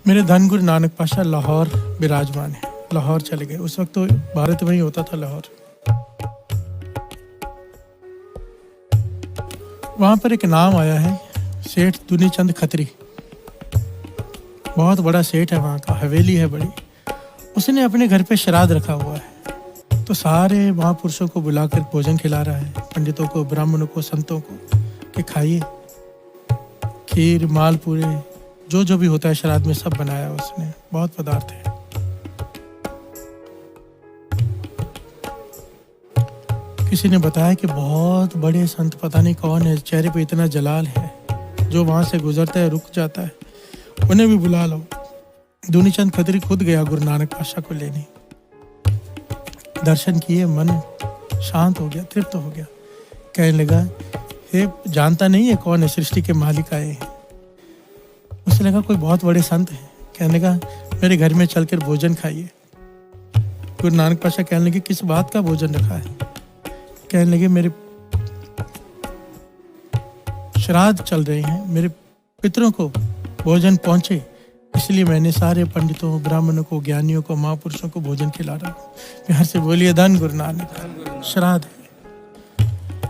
मेरे धन गुरु नानक पाशा लाहौर विराजमान है। लाहौर चले गए, उस वक्त तो भारत में ही होता था लाहौर। वहाँ पर एक नाम आया है, सेठ दुनीचंद खत्री। बहुत बड़ा सेठ है, वहाँ का हवेली है बड़ी। उसने अपने घर पे श्राद्ध रखा हुआ है, तो सारे महापुरुषों को बुलाकर भोजन खिला रहा है, पंडितों को, ब्राह्मणों को, संतों को, कि खाइए। खीर, मालपूरे, जो जो भी होता है श्राद्ध में सब बनाया उसने, बहुत पदार्थ है। किसी ने बताया कि बहुत बड़े संत, पता नहीं कौन है, चेहरे पे इतना जलाल है, जो वहां से गुजरता है रुक जाता है, उन्हें भी बुला लो। दुनीचंद खत्री खुद गया गुरु नानक पाशा को लेने। दर्शन किए, मन शांत हो गया, तृप्त हो गया। कहने लगा, हे जानता नहीं है कौन है, सृष्टि के मालिक आए हैं। उसने लगा कोई बहुत बड़े संत हैं। कहने लगा, मेरे घर में चलकर भोजन खाइए। गुरु नानक पाशा कहने लगे, किस बात का भोजन रखा है? कहने लगे, मेरे श्राद्ध चल रहे हैं, मेरे पितरों को भोजन पहुंचे, इसलिए मैंने सारे पंडितों, ब्राह्मणों को, ज्ञानियों को, महापुरुषों को भोजन खिला रहा हूँ। प्यार से बोलिए, धन गुरु नानक। श्राद्ध है,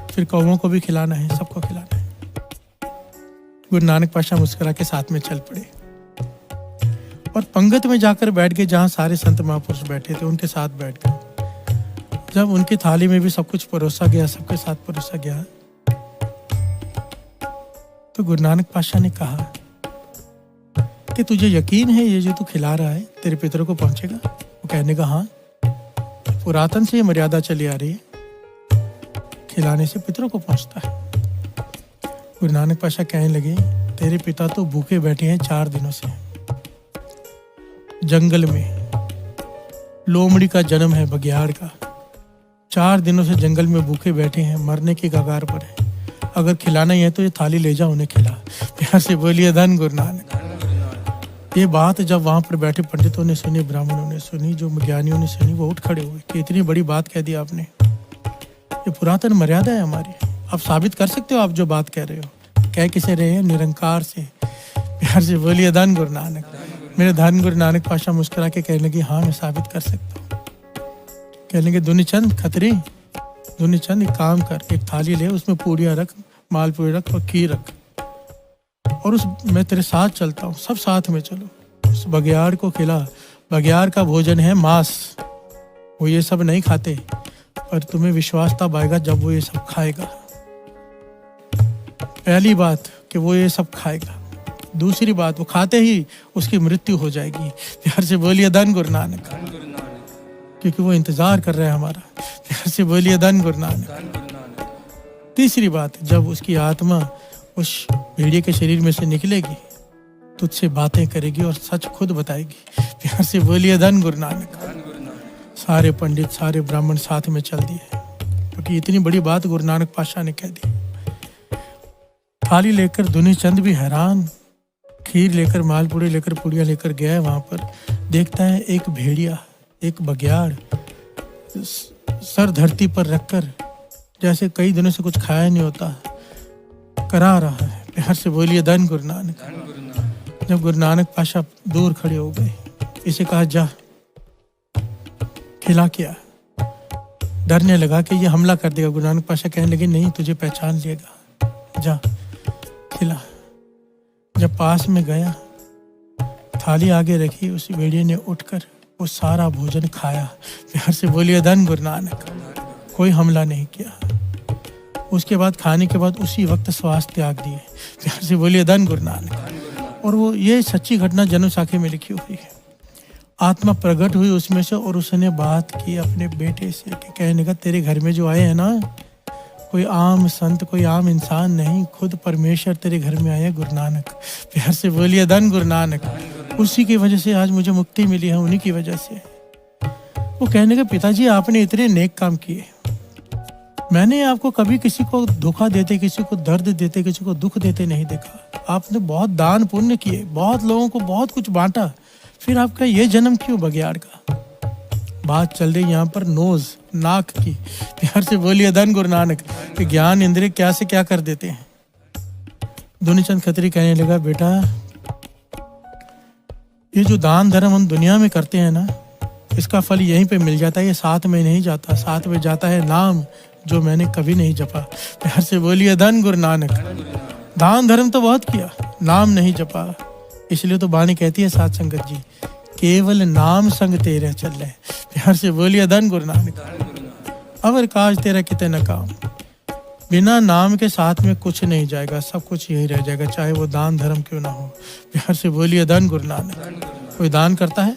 फिर कौमों को भी खिलाना है, सबको खिलाना है। गुरु नानक पाशा मुस्कुरा के साथ में चल पड़े और पंगत में जाकर बैठ गए, जहाँ सारे संत महापुरुष बैठे थे उनके साथ बैठ गए। जब उनकी थाली में भी सब कुछ परोसा गया, सबके साथ परोसा गया, तो गुरु नानक पाशा ने कहा कि तुझे यकीन है ये जो तू खिला रहा है तेरे पितरों को पहुंचेगा? वो कहने का हाँ, पुरातन से ये मर्यादा चली आ रही है, खिलाने से पितरों को पहुंचता है। गुरु नानक पाशा कहने लगे, तेरे पिता तो भूखे बैठे हैं 4 दिनों से, जंगल में। लोमड़ी का जन्म है, बघियाड़ का। 4 दिनों से जंगल में भूखे बैठे हैं, मरने की कगार पर है। अगर खिलाना ही है तो ये थाली ले जाओ, उन्हें खिला। प्यार से बोलिए, धन गुरु नानक। ये बात जब वहां पर बैठे पंडितों ने सुनी, ब्राह्मणों ने सुनी, जो ज्ञानियों ने सुनी, वो उठ खड़े हुए कि इतनी बड़ी बात कह दी आपने, ये पुरातन मर्यादा है हमारी, आप साबित कर सकते हो आप जो बात कह रहे हो। कह किसे रहे हैं? निरंकार से। प्यार से बोलिए, धन गुरु नानक। मेरे धन गुरु नानक पाशा मुस्कुरा के कहने लगे, हाँ मैं साबित कर सकता हूँ। कहने लगे, दुनीचंद खत्री, दुनीचंद एक काम कर, एक थाली ले, उसमें पूड़ियाँ रख, मालपूड़े रख और खीर रख, और मैं तेरे साथ चलता हूँ, सब साथ में चलो। उस बघियाड़ को खिला। बघियाड़ का भोजन है मांस, वो ये सब नहीं खाते, पर तुम्हें विश्वास तब आएगा जब वो ये सब खाएगा। पहली बात कि वो ये सब खाएगा, दूसरी बात वो खाते ही उसकी मृत्यु हो जाएगी। प्यार से बोलिए, धन गुरु नानक। क्योंकि वो इंतजार कर रहा है हमारा। प्यार से बोलिए, धन गुरु नानक। तीसरी बात, जब उसकी आत्मा उस भेड़िए के शरीर में से निकलेगी, तुझसे बातें करेगी और सच खुद बताएगी। प्यार से बोलिए, धन गुरु नानक। सारे पंडित, सारे ब्राह्मण साथ में चल दिए, क्योंकि इतनी बड़ी बात गुरु नानक पाशा ने कह दी। थाली लेकर दुनीचंद भी हैरान, खीर लेकर, मालपूड़े लेकर, पुड़िया लेकर गया। वहां पर देखता है एक भेड़िया, एक बघियाड़ सर धरती पर रखकर, जैसे कई दिनों से कुछ खाया नहीं होता, करा रहा है। प्यार से बोलिए, धन गुरु नानक। जब गुरु नानक पाशा दूर खड़े हो गए, इसे कहा, जा खिला क्या। डरने लगा कि ये हमला कर देगा। गुरु नानक पाशा कहने लगे, नहीं, तुझे पहचान लेगा, जा खिला। जब पास में गया, थाली आगे रखी, उस भेड़िए ने उठकर वो सारा भोजन खाया। प्यार से बोलिए, धन गुरु नानक। कोई हमला नहीं किया। उसके बाद खाने के बाद उसी वक्त श्वास त्याग दिए। प्यार से बोलिए, धन गुरु नानक। और वो ये सच्ची घटना जन्म साखे में लिखी हुई है। आत्मा प्रकट हुई उसमें से और उसने बात की अपने बेटे से कि कहने का, तेरे घर में जो आए हैं ना, कोई आम संत, कोई आम इंसान नहीं, खुद परमेश्वर तेरे घर में आए, गुरु नानक। प्यार से बोलिए, धन गुरु नानक। उसी की वजह से आज मुझे मुक्ति मिली है, उन्हीं की वजह से। वो कहने के, पिताजी आपने इतने नेक काम किए, मैंने आपको कभी किसी को धोखा देते, किसी को दर्द देते, किसी को दुख देते नहीं देखा। आपने बहुत दान पुण्य किए, बहुत लोगों को बहुत कुछ बांटा, फिर आपका ये जन्म क्यों बघियाड़ का? बात चल रही यहाँ पर नोज, नाक की। प्यार से बोलिए, धन गुरु नानक। कि ज्ञान इंद्रिय क्या से क्या कर देते हैं। दुनीचंद खत्री कहने लगा, बेटा ये जो दान धर्म हम दुनिया में करते हैं ना, इसका फल यहीं पे मिल जाता है। ये साथ में नहीं जाता, साथ में जाता है नाम जो मैंने कभी नहीं जपा। प्यार से बोलिए धन गुरु नानक। दान धर्म तो बहुत किया, नाम नहीं जपा। इसलिए तो बानी कहती है साथ संगत जी, केवल नाम संग तेरे चल रहे। प्यार से बोलिए धन गुरु नानक। अवर काज तेरा कितने न काम, बिना नाम के साथ में कुछ नहीं जाएगा, सब कुछ यही रह जाएगा, चाहे वो दान धर्म क्यों ना हो। प्यार से बोलिए धन गुरु नानक। कोई दान करता है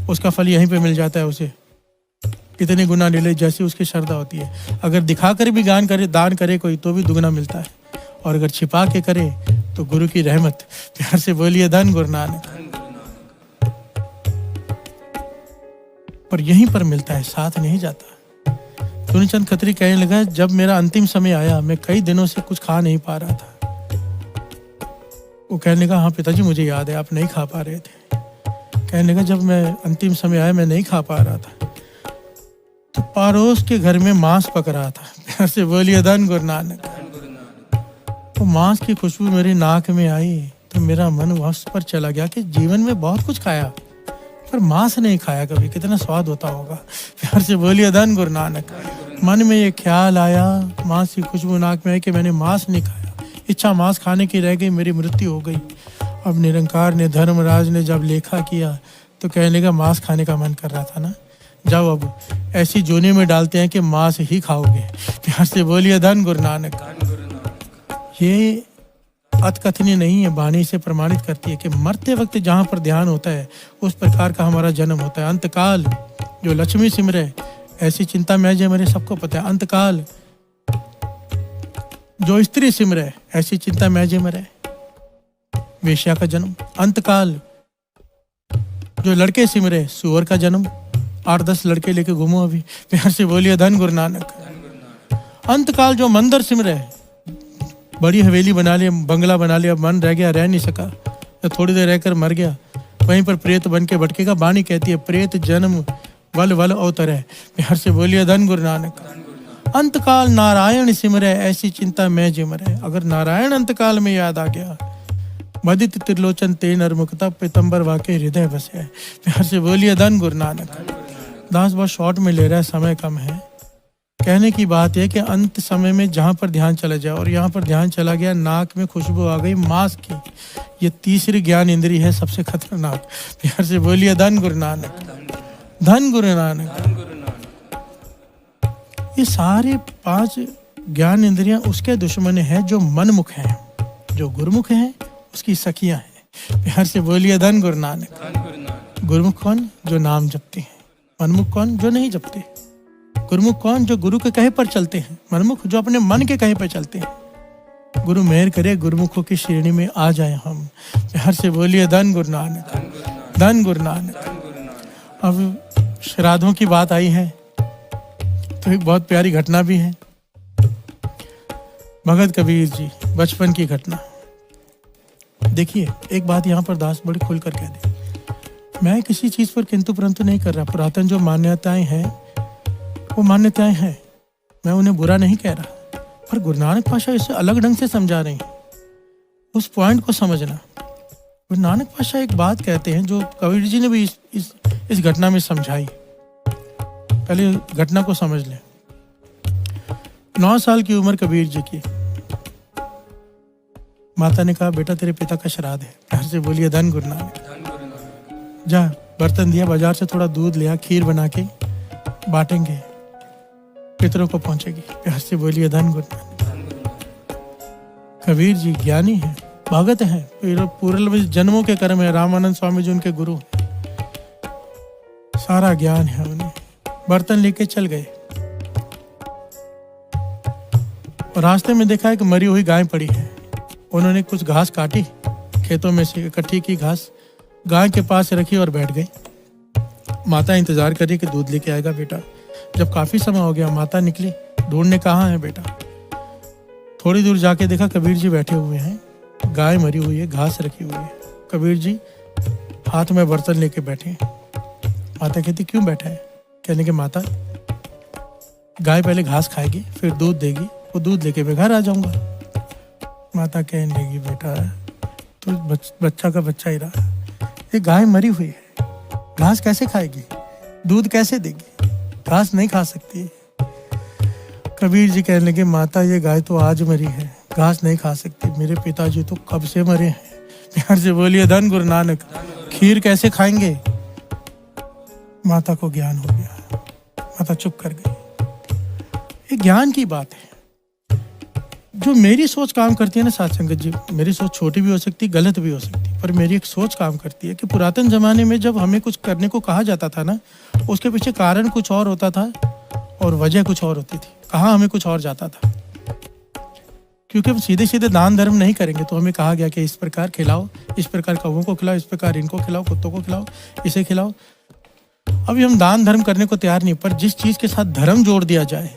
उसका फल यहीं पे मिल जाता है उसे, कितने गुना ले ले जैसी उसकी श्रद्धा होती है। अगर दिखा कर भी दान करे कोई तो भी दुगना मिलता है, और अगर छिपा के करे तो गुरु की रहमत। प्यार से बोलिए धन गुरु नानक। पर यहीं पर मिलता है, साथ नहीं जाता। चुनीचंद खत्री कहने लगा, जब मेरा अंतिम समय आया, मैं कई दिनों से कुछ खा नहीं पा रहा था। वो कहने लगा, हाँ पिताजी मुझे याद है, आप नहीं खा पा रहे थे। कहने लगा, जब मैं अंतिम समय आया मैं नहीं खा पा रहा था, तो पड़ोस के घर में मांस पक रहा था। प्यार से बोलिए धन गुरु नानक। वो मांस की खुशबू मेरी नाक में आई तो मेरा मन उस पर चला गया कि जीवन में बहुत कुछ खाया पर मांस नहीं खाया कभी, कितना स्वाद होता होगा। प्यार से बोलिए धन गुरु नानक। मन में ये ख्याल आया, मांस की खुशबू नाक में आई कि मैंने मांस नहीं खाया, इच्छा मांस खाने की रह गई, मेरी मृत्यु हो गई। अब निरंकार ने, धर्मराज ने जब लेखा किया तो कहने का मांस खाने का मन कर रहा था ना, जाओ अब ऐसी जोने में डालते हैं कि मांस ही खाओगे। प्यार से बोलिए धन गुरु नानक। ये अतकथनीय नहीं है, वाणी से प्रमाणित करती है कि मरते वक्त जहाँ पर ध्यान होता है उस प्रकार का हमारा जन्म होता है। अंतकाल जो लक्ष्मी सिमरे ऐसी चिंता में जय मेरे सबको पता है। अंतकाल जो स्त्री सिमरे ऐसी चिंता में जय मरे, वेश्या का जन्म। अंतकाल जो लड़के सिमरे, सुअर का जन्म। 8-10 लड़के लेके घूमो अभी। प्यार से बोलिए धन गुरु नानक। अंतकाल जो मंदिर सिमरे, बड़ी हवेली बना लिया, बंगला बना लिया, मन रह गया, रह नहीं सका, तो थोड़ी देर रहकर मर गया, वहीं पर प्रेत बन के भटकेगा। वाणी कहती है, प्रेत जन्म वल वल अवतरे। प्यार से बोलिए धन गुरु नानक। अंतकाल नारायण सिमरे ऐसी चिंता में जिमरे। अगर नारायण अंतकाल में याद आ गया, मदित त्रिलोचन ते नरमुखता पितंबर वाके हृदय बसे। प्यार से बोलिए धन गुरु नानक। दास बहुत शॉर्ट में ले रहा है, समय कम है। कहने की बात है कि अंत समय में जहाँ पर ध्यान चला जाए, और यहाँ पर ध्यान चला गया, नाक में खुशबू आ गई मांस की, ये तीसरी ज्ञान इंद्री है सबसे खतरनाक। प्यार से बोलिए धन गुरु नानक। धन गुरु नानक। ये सारे 5 ज्ञान इंद्रियां उसके दुश्मन हैं जो मनमुख हैं, जो गुरुमुख हैं उसकी सखियां हैं। प्यार से बोलिए धन गुरु नानक। गुरुमुख कौन? जो नाम जपते हैं। मनमुख कौन? जो नहीं जपते। गुरुमुख कौन? जो गुरु के कहे पर चलते हैं। मनमुख जो अपने मन के कहे पर चलते हैं। गुरु मेहर करे गुरुमुखों की श्रेणी में आ जाए हम। प्यार से बोलिए धन गुरु नानक। धन गुरु नानक। अब श्राद्धों की बात आई है तो एक बहुत प्यारी घटना भी है। भगत कबीर जी बचपन की घटना। देखिए एक बात यहाँ पर दास बड़ी खुल कर कह दे, मैं किसी चीज पर किंतु परंतु नहीं कर रहा। पुरातन जो मान्यताएं हैं वो मान्यताएं हैं, मैं उन्हें बुरा नहीं कह रहा, पर गुरु नानक पातशाह इसे अलग ढंग से समझा रहे हैं। उस पॉइंट को समझना। गुरु नानक पातशाह एक बात कहते हैं जो कबीर जी ने भी इस घटना में समझाई। पहले घटना को समझ लें। 9 साल की उम्र कबीर जी की। माता ने कहा, बेटा तेरे पिता का श्राद्ध है। प्यार से बोलिए धन गुरु नानक। जा बर्तन दिया, बाजार से थोड़ा दूध लिया, खीर बना के बांटेंगे, पितरों को पहुंचेगी। प्यार से बोलिए धन गुरु नानक। कबीर जी ज्ञानी हैं, भगत हैं, पूर्व जन्मों के कर्म है। रामानंद स्वामी जी उनके गुरु हैं, सारा ज्ञान है उन्हें। बर्तन लेके चल गए और रास्ते में देखा है कि मरी हुई गाय पड़ी है। उन्होंने कुछ घास काटी, खेतों में से इकट्ठी की घास गाय के पास रखी और बैठ गई। माता इंतजार करी कि दूध लेके आएगा बेटा। जब काफी समय हो गया, माता निकली, ढूंढने कहाँ है बेटा। थोड़ी दूर जाके देखा कबीर जी बैठे हुए हैं, गाय मरी हुई है, घास रखी हुई है। कबीर जी हाथ में बर्तन लेके बैठे। माता कहती क्यों बैठा है? कहने के माता गाय पहले घास खाएगी फिर दूध देगी, वो दूध लेके मैं घर आ जाऊंगा। माता कहने लगी बेटा तू बच्चा का बच्चा ही रहा, ये गाय मरी हुई है, घास कैसे खाएगी, दूध कैसे देगी, घास नहीं खा सकती। कबीर जी कहने लगे माता ये गाय तो आज मरी है, घास नहीं खा सकती, मेरे पिताजी तो कब से मरे हैं। प्यार से बोलिए धन गुरु नानक, खीर कैसे खाएंगे। माता को ज्ञान हो गया, माता चुप कर गई। ये ज्ञान की बात है। जो मेरी सोच काम करती है ना साथ संगत जी, मेरी सोच छोटी भी हो सकती, गलत भी हो सकती, पर मेरी एक सोच काम करती है कि पुरातन जमाने में जब हमें कुछ करने को कहा जाता था ना, उसके पीछे कारण कुछ और होता था और वजह कुछ और होती थी, कहाँ हमें कुछ और जाता था। क्योंकि हम सीधे सीधे दान धर्म नहीं करेंगे, तो हमें कहा गया कि इस प्रकार खिलाओ, इस प्रकार कौवों को खिलाओ, इस प्रकार इनको खिलाओ, कुत्तों को खिलाओ, इसे खिलाओ। अभी हम दान धर्म करने को तैयार नहीं, पर जिस चीज के साथ धर्म जोड़ दिया जाए,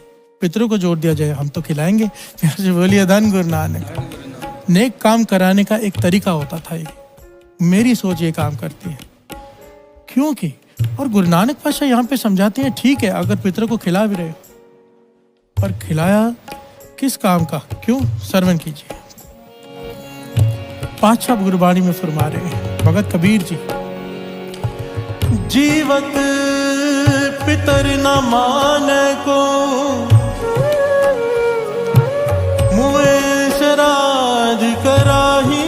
पितरों को जोड़ दिया जाए, हम तो खिलाएंगे। प्यार से बोलिए धन गुरु नानक। नेक काम कराने का एक तरीका होता था, ये मेरी सोच ये काम करती है। क्योंकि और गुरु नानक पातशाह यहाँ पे समझाते हैं, ठीक है अगर पितरों को खिला भी रहे हो, पर खिलाया किस काम का, क्यों, श्रवण कीजिए। पातशाह गुरबाणी में फरमा रहे हैं भगत कबीर जी, जीवत पितर न माने को, मुए श्राद्ध कराही,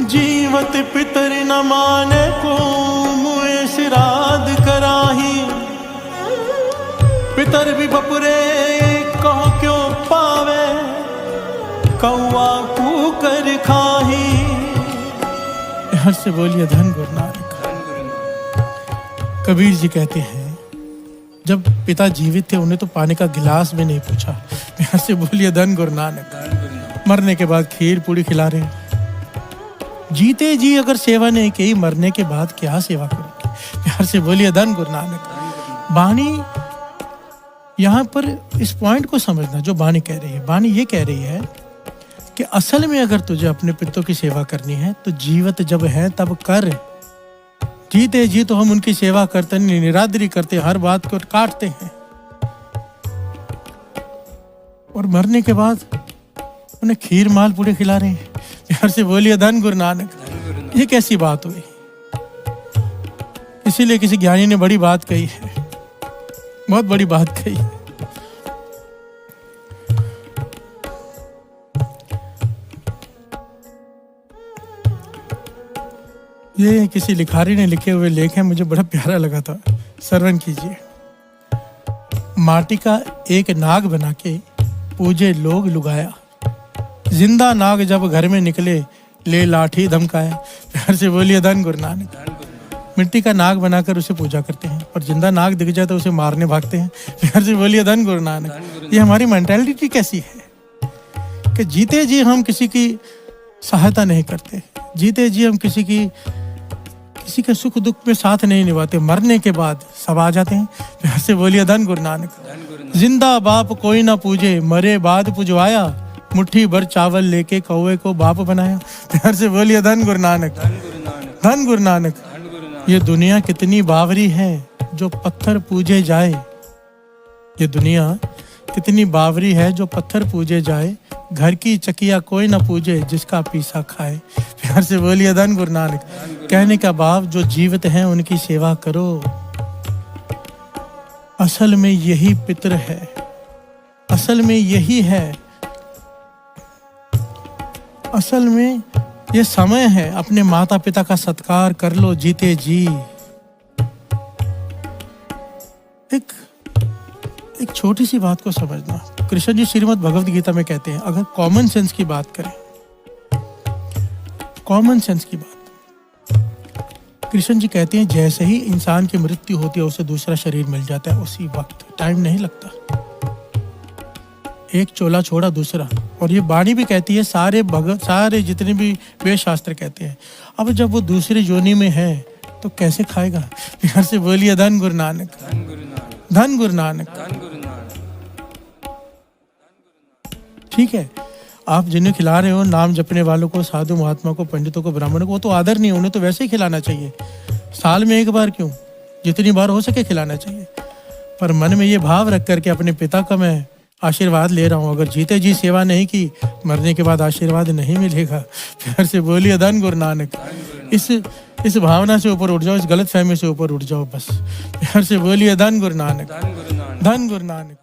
जीवत पितर न माने को, मुए श्राद्ध कराही, पितर भी बपुरे कहो क्यों पावे, कौआ कूकर खाही। हर से बोलिए धन गुरु नानक। कबीर जी कहते हैं जब पिता जीवित थे उन्हें तो पानी का गिलास भी नहीं पूछा। हर से बोलिए धन गुरु नानक। मरने के बाद खीर पूड़ी खिला रहे, जीते जी अगर सेवा नहीं की, मरने के बाद क्या सेवा करेंगे। प्यार से बोलिए धन गुरु नानक। बानी यहाँ पर इस पॉइंट को समझना जो बानी कह रही है। बानी ये कह रही है कि असल में अगर तुझे अपने पितरों की सेवा करनी है तो जीवित जब है तब कर। जीते जी तो हम उनकी सेवा करते नहीं, निरादरी करते, हर बात को काटते हैं, और मरने के बाद उन्हें खीर माल पूड़े खिला रहे हैं। प्यार से बोलिए धन गुरु नानक। ये कैसी बात हुई। इसीलिए किसी ज्ञानी ने बड़ी बात कही है, बहुत बड़ी बात कही है। ये किसी लिखारी ने लिखे हुए लेख है, मुझे बड़ा प्यारा लगा था, श्रवण कीजिए। माटी का एक नाग बना के पूजे लोग लुगाया, जिंदा नाग जब घर में निकले ले लाठी धमकाया। प्यार से बोलिए धन गुरु नानक। मिट्टी का नाग बनाकर उसे पूजा करते हैं, और जिंदा नाग दिख जाए तो उसे मारने भागते हैं। प्यार से बोलिए धन गुरु नानक। ये हमारी मेंटालिटी कैसी है कि जीते जी हम किसी की सहायता नहीं करते, जीते जी हम किसी के सुख दुख में साथ नहीं निभाते, मरने के बाद सब आ जाते हैं। प्यार से बोलिए धन गुरु नानक। जिंदा बाप कोई ना पूजे, मरे बाद पुजवाया, मुट्ठी भर चावल लेके कौवे को बाप बनाया। प्यार से बोलिए धन गुरु नानक। धन गुरु नानक। ये दुनिया कितनी बावरी है जो पत्थर पूजे जाए, ये दुनिया कितनी बावरी है जो पत्थर पूजे जाए, घर की चकिया कोई ना पूजे जिसका पीसा खाए। प्यार से बोलिए धन गुरु नानक। कहने का भाव जो जीवित हैं उनकी सेवा करो। असल में यही पितर है, असल में यही है, असल में ये समय है, अपने माता पिता का सत्कार कर लो जीते जी। एक छोटी सी बात को समझना। कृष्ण जी श्रीमद् भगवद गीता में कहते हैं, अगर कॉमन सेंस की बात करें, कॉमन सेंस की बात, कृष्ण जी कहते हैं जैसे ही इंसान की मृत्यु होती है उसे दूसरा शरीर मिल जाता है, उसी वक्त, टाइम नहीं लगता, एक चोला छोड़ा दूसरा। और ये वाणी भी कहती है, सारे जितने भी वेद शास्त्र कहते हैं, अब जब वो दूसरी योनि में है तो कैसे खाएगा। प्यार से बोलिए धन गुरु नानक। धन गुरु नानक। ठीक है, आप जिन्हें खिला रहे हो, नाम जपने वालों को, साधु महात्मा को, पंडितों को, ब्राह्मणों को, वो तो आदर नहीं है, उन्हें तो वैसे ही खिलाना चाहिए। साल में एक बार क्यों, जितनी बार हो सके खिलाना चाहिए। पर मन में ये भाव रख करके अपने पिता का मैं आशीर्वाद ले रहा हूँ। अगर जीते जी सेवा नहीं की, मरने के बाद आशीर्वाद नहीं मिलेगा। प्यार से बोलिए धन गुरु नानक। इस भावना से ऊपर उठ जाओ, इस गलत फहमी से ऊपर उठ जाओ बस। प्यार से बोलिए धन गुरु नानक, धन गुरु नानक।